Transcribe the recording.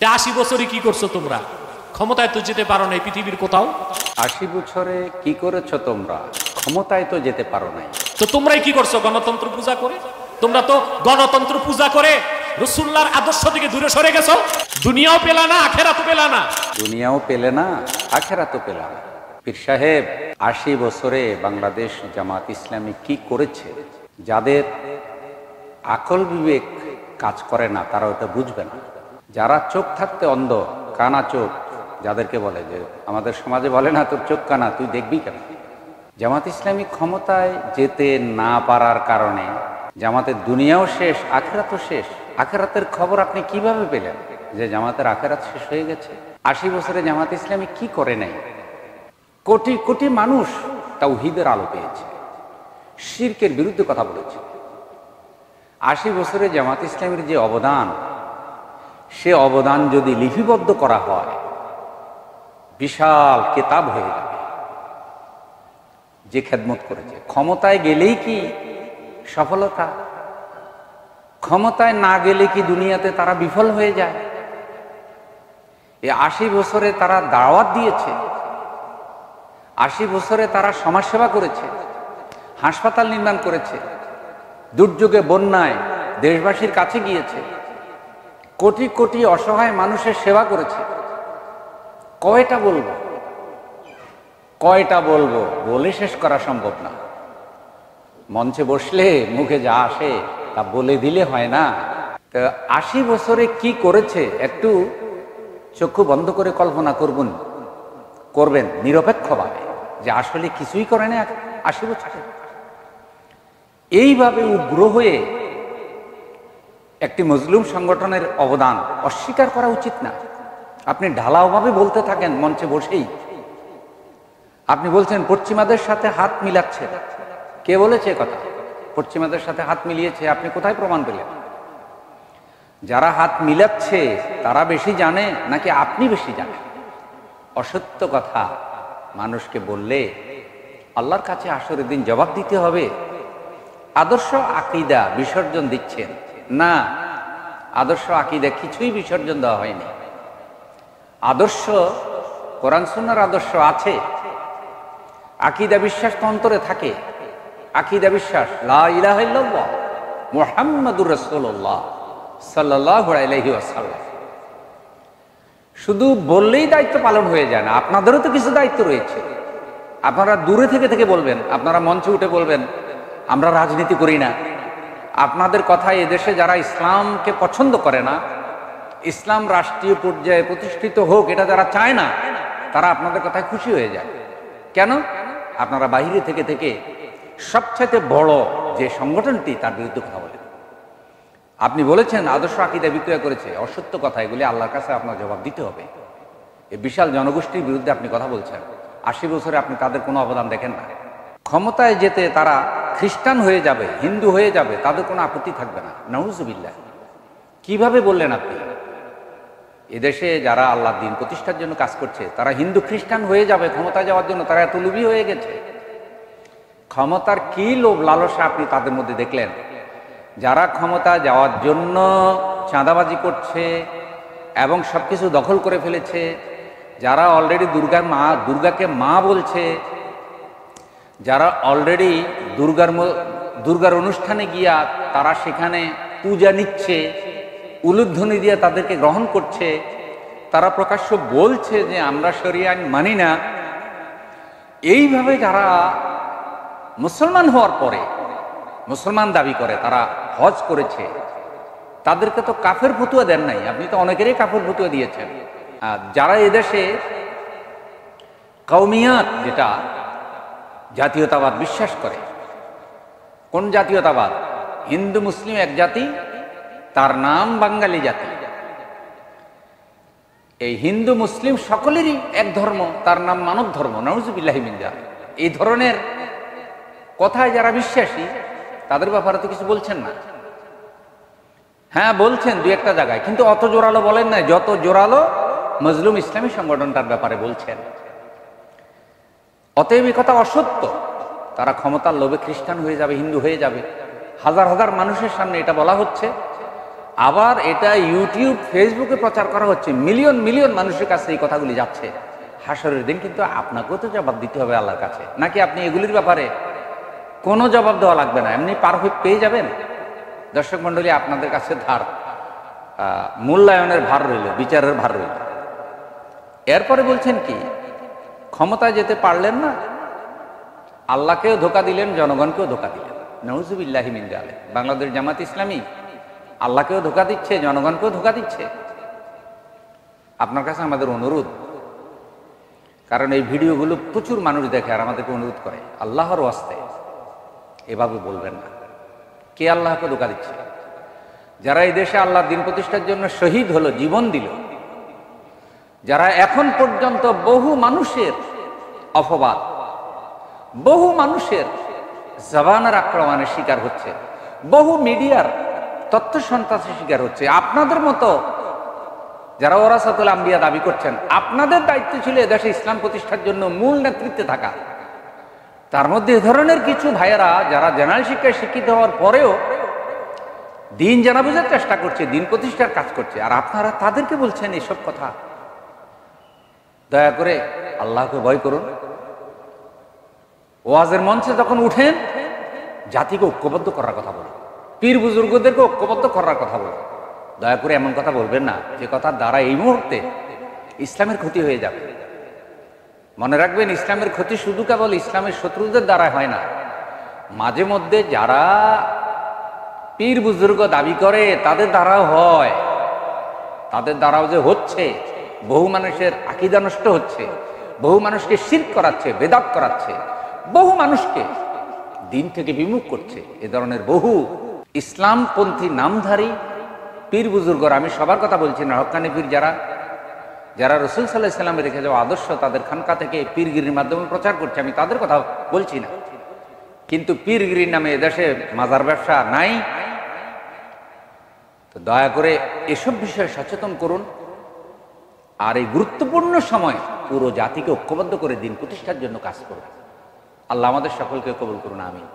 80 বছরে কি করছো তোমরা? ক্ষমতায় তো যেতে পারো নাই পৃথিবীর কোথাও। 80 বছরে কি করেছো তোমরা? ক্ষমতায় তো যেতে পারো নাই। তো তোমরাই কি করছো গণতন্ত্র পূজা করে? তোমরা তো গণতন্ত্র পূজা করে রাসূলুল্লাহর আদর্শ থেকে দূরে সরে গেছো। দুনিয়াও পেলা না, আখেরাতও পেলা না। দুনিয়াও পেলে না, আখেরাতও পেলাম না। পীর সাহেব, 80 বছরে বাংলাদেশ জামাত ইসলামী কি করেছে? যাদের আকল বিবেক কাজ করে না তারা ওটা বুঝবে না। যারা চোখ থাকতে অন্ধ, কানা চোখ যাদেরকে বলে, যে আমাদের সমাজে বলে না তোর চোখ কানা, তুই দেখবি কেন? জামাত ইসলামী ক্ষমতায় যেতে না পারার কারণে জামাতের দুনিয়াও শেষ, আখেরাতও শেষ। আখেরাতের খবর আপনি কিভাবে পেলেন যে জামাতের আখেরাত শেষ হয়ে গেছে? 80 বছরে জামাত ইসলামী কি করে নাই? কোটি কোটি মানুষ তাওহীদের আলো পেয়েছে, শিরকের বিরুদ্ধে কথা বলেছে। 80 বছরে জামাত ইসলামীর যে অবদান, সে অবদান যদি লিপিবদ্ধ করা হয় বিশাল কিতাব হয়ে যাবে। যে খেদমত করেছে, ক্ষমতায় গেলেই কি সফলতা? ক্ষমতায় না গেলে কি দুনিয়াতে তারা বিফল হয়ে যায়? এই 80 বছরে তারা দাওয়াত দিয়েছে, 80 বছরে তারা সমাজসেবা করেছে, হাসপাতাল নির্মাণ করেছে, দুর্যোগে বন্যায় দেশবাসীর কাছে গিয়েছে, কোটি কোটি অসহায় মানুষের সেবা করেছে। কয়টা বলবো, কয়টা বলবো? বলে শেষ করা সম্ভব না। মঞ্চে বসলে মুখে যা আসে তা বলে দিলে হয় না। তো 80 বছরে কি করেছে একটু চক্ষু বন্ধ করে কল্পনা করবেন নিরপেক্ষভাবে, যে আসলে কিছুই করে না 80 বছরে। এইভাবে উগ্র হয়ে একটি মজলুম সংগঠনের অবদান অস্বীকার করা উচিত না। আপনি ঢালাওভাবে বলতে থাকেন মঞ্চে বসেই। আপনি বলছেন পশ্চিমাদের সাথে হাত মিলাচ্ছে। কে বলেছে কথা? পশ্চিমাদের সাথে হাত মিলিয়েছে আপনি কোথায় প্রমাণ পেলেন? যারা হাত মিলাচ্ছে তারা বেশি জানে নাকি আপনি বেশি জানেন? অসত্য কথা মানুষকে বললে আল্লাহর কাছে আসরের দিন জবাব দিতে হবে। আদর্শ আকীদা বিসর্জন দিচ্ছেন না, আদর্শ আকীদা কিছুই বিসর্জন দেওয়া হয়নি। আদর্শ কোরআন সুন্নাহর আদর্শ আছে, আকীদা বিশ্বাস তো অন্তরে থাকে। আকীদা বিশ্বাস লা ইলাহা ইল্লাল্লাহ মুহাম্মাদুর রাসূলুল্লাহ সাল্লাল্লাহু আলাইহি ওয়াসাল্লাম। শুধু বললেই দায়িত্ব পালন হয়ে যায় না, আপনাদেরও তো কিছু দায়িত্ব রয়েছে। আপনারা দূরে থেকে থেকে বলবেন, আপনারা মঞ্চে উঠে বলবেন আমরা রাজনীতি করি না। আপনাদের কথায় এদেশে যারা ইসলামকে পছন্দ করে না, ইসলাম রাষ্ট্রীয় পর্যায়ে প্রতিষ্ঠিত হোক এটা যারা চায় না, তারা আপনাদের কথায় খুশি হয়ে যায়। কেন? আপনারা বাইরে থেকে থেকে সবচেয়ে বড় যে সংগঠনটি তার বিরুদ্ধে কথা বলেন। আপনি বলেছেন আদর্শ আকীদা বিক্রয় করেছে, অসত্য কথা। এগুলি আল্লাহর কাছে আপনার জবাব দিতে হবে। এই বিশাল জনগোষ্ঠীর বিরুদ্ধে আপনি কথা বলছেন। 80 বছরে আপনি তাদের কোনো অবদান দেখেন না। ক্ষমতায় যেতে তারা খ্রিস্টান হয়ে যাবে, হিন্দু হয়ে যাবে, তাদের কোনো আপত্তি থাকবে না। নাউজুবিল্লাহ, কিভাবে বললেন আপনি? এদেশে যারা আল্লাহর দ্বীন প্রতিষ্ঠার জন্য কাজ করছে তারা হিন্দু খ্রিস্টান হয়ে যাবে ক্ষমতায় যাওয়ার জন্য? তারা এত লোভী হয়ে গেছে। ক্ষমতার কি লোভ লালসা আপনি তাদের মধ্যে দেখলেন? যারা ক্ষমতা যাওয়ার জন্য চাঁদাবাজি করছে এবং সবকিছু দখল করে ফেলেছে, যারা অলরেডি দুর্গাকে মা বলছে, যারা অলরেডি দুর্গার অনুষ্ঠানে গিয়া তারা সেখানে পূজা নিচ্ছে, উলুধ্বনি দিয়ে তাদেরকে গ্রহণ করছে, তারা প্রকাশ্য বলছে যে আমরা শরিয়া আইন মানি না। এইভাবে যারা মুসলমান হওয়ার পরে মুসলমান দাবি করে, তারা হজ করেছে, তাদেরকে তো কাফের ফতুয়া দেন নাই। আপনি তো অনেকেরই কাফের ফতুয়া দিয়েছেন। যারা এদেশে কওমিয়াত, যেটা জাতীয়তাবাদ বিশ্বাস করে। কোন জাতীয়তাবাদ? হিন্দু মুসলিম এক জাতি, তার নাম বাঙালি জাতি। এই হিন্দু মুসলিম সকলেরই এক ধর্ম, তার নাম মানব ধর্ম। নাউজুবিল্লাহি মিন যালিক। এই ধরনের কথায় যারা বিশ্বাসী তাদের ব্যাপারে তো কিছু বলছেন না। হ্যাঁ বলছেন দুই একটা জায়গায়, কিন্তু অত জোরালো বলেন না যত জোরালো মজলুম ইসলামী সংগঠনটার ব্যাপারে বলছেন। অতএব এই কথা অসত্য। তারা ক্ষমতার লোভে খ্রিস্টান হয়ে যাবে, হিন্দু হয়ে যাবে। হাজার হাজার মানুষের সামনে এটা বলা হচ্ছে। আবার এটা ইউটিউব ফেসবুকে প্রচার করা হচ্ছে, মিলিয়ন মিলিয়ন মানুষের কাছে এই কথাগুলি যাচ্ছে। হাসরের দিন কিন্তু আপনাকেও তো জবাব দিতে হবে আল্লাহর কাছে, নাকি আপনি এগুলির ব্যাপারে কোনো জবাব দেওয়া লাগবে না, এমনি পার হয়ে পেয়ে যাবেন? দর্শক মণ্ডলী, আপনাদের কাছে মূল্যায়নের ভার রইল, বিচারের ভার রইল। এরপরে বলছেন কি, ক্ষমতায় যেতে পারলেন না, আল্লাহকেও ধোকা দিলেন, জনগণকেও ধোকা দিলেন। নাউজুবিল্লাহি মিন জালিক। বাংলাদেশ জামাত ইসলামী আল্লাহকেও ধোকা দিচ্ছে, জনগণকেও ধোকা দিচ্ছে। আপনার কাছে আমাদের অনুরোধ, কারণ এই ভিডিওগুলো প্রচুর মানুষ দেখে আর আমাদেরকে অনুরোধ করে, আল্লাহর ওয়াস্তে এভাবে বলবেন না। কে আল্লাহকে ধোকা দিচ্ছে? যারা এই দেশে আল্লাহর দিন প্রতিষ্ঠার জন্য শহীদ হলো, জীবন দিল, যারা এখন পর্যন্ত বহু মানুষের অপবাদ, বহু মানুষের জবানের আক্রমণের শিকার হচ্ছে, বহু মিডিয়ার তথ্য সন্ত্রাসের শিকার হচ্ছে। আপনাদের মতো যারা ওরাসাতুল আম্বিয়া দাবি করছেন, আপনাদের দায়িত্ব ছিল এদেশে ইসলাম প্রতিষ্ঠার জন্য মূল নেতৃত্বে থাকা। তার মধ্যে এ ধরনের কিছু ভাইয়েরা যারা জেনারেল শিক্ষায় শিক্ষিত হওয়ার পরেও দিন জানা বোঝার চেষ্টা করছে, দিন প্রতিষ্ঠার কাজ করছে, আর আপনারা তাদেরকে বলছেন এসব কথা। দয়া করে আল্লাহকে ভয় করুন। ওয়াজের মঞ্চে যখন উঠেন, জাতিকে ঐক্যবদ্ধ করার কথা বলুন, পীর বুজুর্গদেরকে ঐক্যবদ্ধ করার কথা বলুন। দয়া করে এমন কথা বলবেন না যে কথার দ্বারা এই মুহূর্তে ইসলামের ক্ষতি হয়ে যাবে। মনে রাখবেন, ইসলামের ক্ষতি শুধু কেবল ইসলামের শত্রুদের দ্বারা হয় না, মাঝে মধ্যে যারা পীর বুজুর্গ দাবি করে তাদের দ্বারাও হয়। তাদের দ্বারাও যে হচ্ছে, বহু মানুষের আকীদা নষ্ট হচ্ছে, বহু মানুষকে শিরক করাচ্ছে, বেদাত করাচ্ছে, বহু মানুষকে দিন থেকে বিমুখ করছে। এ ধরনের বহু ইসলামপন্থী নামধারী পীর বুজুর্গরা, আমি সবার কথা বলছি না, হক্কানি পীর যারা রসুল সাল্লাল্লাহু আলাইহি সাল্লামের রেখে যাওয়া আদর্শ তাদের খানকা থেকে পীরগিরির মাধ্যমে প্রচার করছে, আমি তাদের কথা বলছি না। কিন্তু পীরগিরির নামে এদেশে মাজার ব্যবসা নাই। তো দয়া করে এসব বিষয়ে সচেতন করুন, আর এই গুরুত্বপূর্ণ সময় পুরো জাতিকে ঐক্যবদ্ধ করে দিন প্রতিষ্ঠার জন্য কাজ করুন। আল্লাহ আমাদের সকলকে কবুল করুন, আমিন।